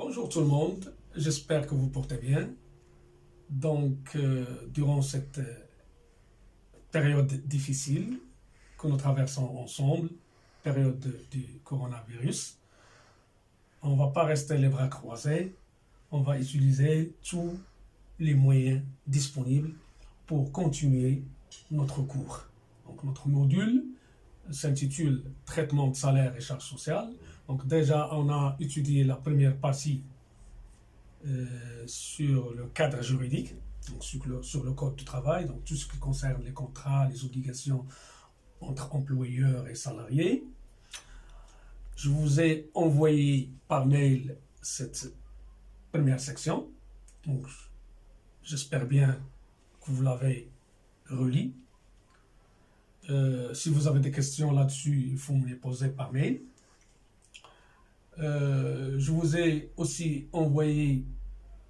Bonjour tout le monde, j'espère que vous portez bien. Durant cette période difficile que nous traversons ensemble, du coronavirus, on ne va pas rester les bras croisés, on va utiliser tous les moyens disponibles pour continuer notre cours. Donc, notre module s'intitule Traitement de salaire et charges sociales. Donc déjà, on a étudié la première partie sur le cadre juridique, donc sur le code du travail, donc tout ce qui concerne les contrats, les obligations entre employeurs et salariés. Je vous ai envoyé par mail cette première section, donc j'espère bien que vous l'avez relis. Si vous avez des questions là-dessus, il faut me les poser par mail. Je vous ai aussi envoyé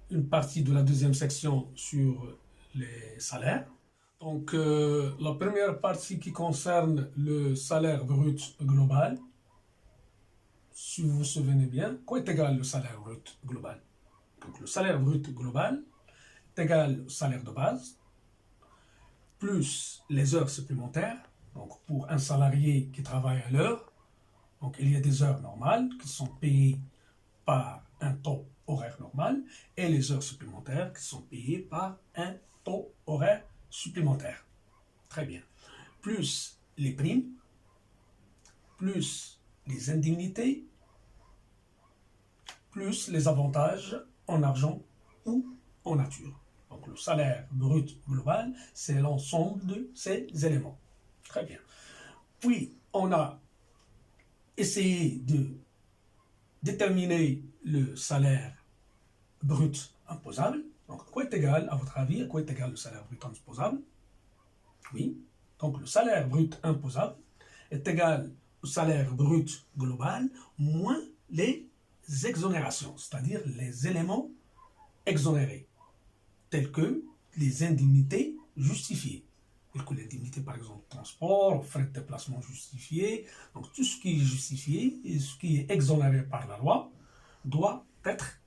une partie de la deuxième section sur les salaires. Donc, la première partie qui concerne le salaire brut global. Si vous vous souvenez bien, quoi est égal le salaire brut global? Donc, le salaire brut global est égal au salaire de base, plus les heures supplémentaires. Donc, pour un salarié qui travaille à l'heure, donc il y a des heures normales qui sont payées par un taux horaire normal et les heures supplémentaires qui sont payées par un taux horaire supplémentaire. Très bien. Plus les primes, plus les indemnités, plus les avantages en argent ou en nature. Donc le salaire brut global, c'est l'ensemble de ces éléments. Très bien. Puis, on a essayé de déterminer le salaire brut imposable. Donc, quoi est égal, à votre avis, à quoi est égal le salaire brut imposable? Oui. Donc, le salaire brut imposable est égal au salaire brut global moins les exonérations, c'est-à-dire les éléments exonérés, tels que les indemnités justifiées. Telles que l'indemnité, par exemple, transport, frais de déplacement justifiés. Donc, tout ce qui est justifié et ce qui est exonéré par la loi doit être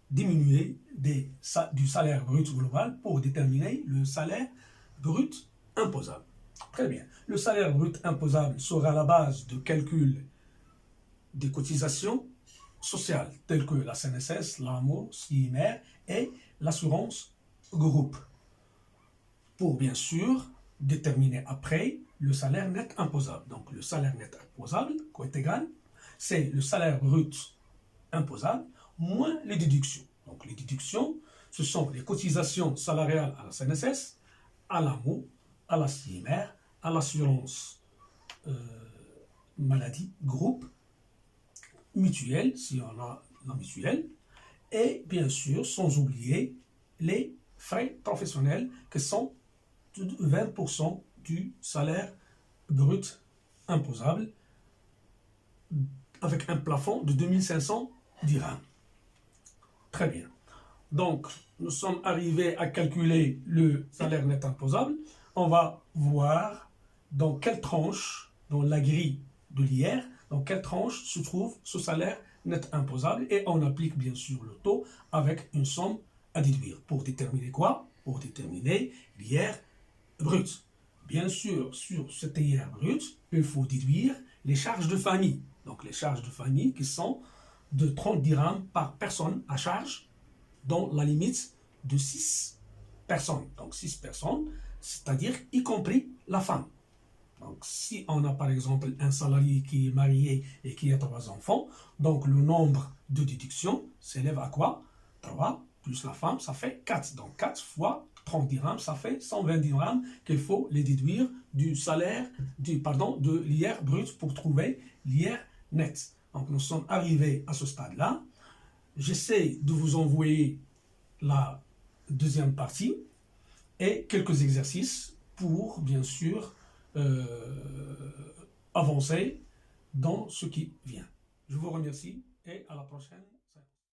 diminué du salaire brut global pour déterminer le salaire brut imposable. Très bien. Le salaire brut imposable sera la base de calcul des cotisations sociales telles que la CNSS, l'AMO, CIMR et l'assurance groupe. Pour bien sûr déterminer après le salaire net imposable. Donc le salaire net imposable, quoi est égal, c'est le salaire brut imposable moins les déductions. Donc les déductions, ce sont les cotisations salariales à la CNSS, à l'AMO, à la CIMR, à l'assurance maladie groupe, mutuelle, si on a la mutuelle, et bien sûr, sans oublier les frais professionnels qui sont de 20% du salaire brut imposable avec un plafond de 2500 dirhams. Très bien. Donc, nous sommes arrivés à calculer le salaire net imposable. On va voir dans quelle tranche, dans la grille de l'IR, dans quelle tranche se trouve ce salaire net imposable et on applique bien sûr le taux avec une somme à déduire. Pour déterminer quoi? Pour déterminer l'IR brut. Bien sûr, sur cet IR brut, il faut déduire les charges de famille. Donc les charges de famille qui sont de 30 dirhams par personne à charge, dans la limite de 6 personnes. Donc 6 personnes, c'est-à-dire y compris la femme. Donc si on a par exemple un salarié qui est marié et qui a 3 enfants, donc le nombre de déductions s'élève à quoi? 3 plus la femme, ça fait 4. Donc 4 fois 30 dirhams, ça fait 120 dirhams qu'il faut les déduire du salaire, de l'IR brut pour trouver l'IR net. Donc nous sommes arrivés à ce stade-là. J'essaie de vous envoyer la deuxième partie et quelques exercices pour, bien sûr, avancer dans ce qui vient. Je vous remercie et à la prochaine.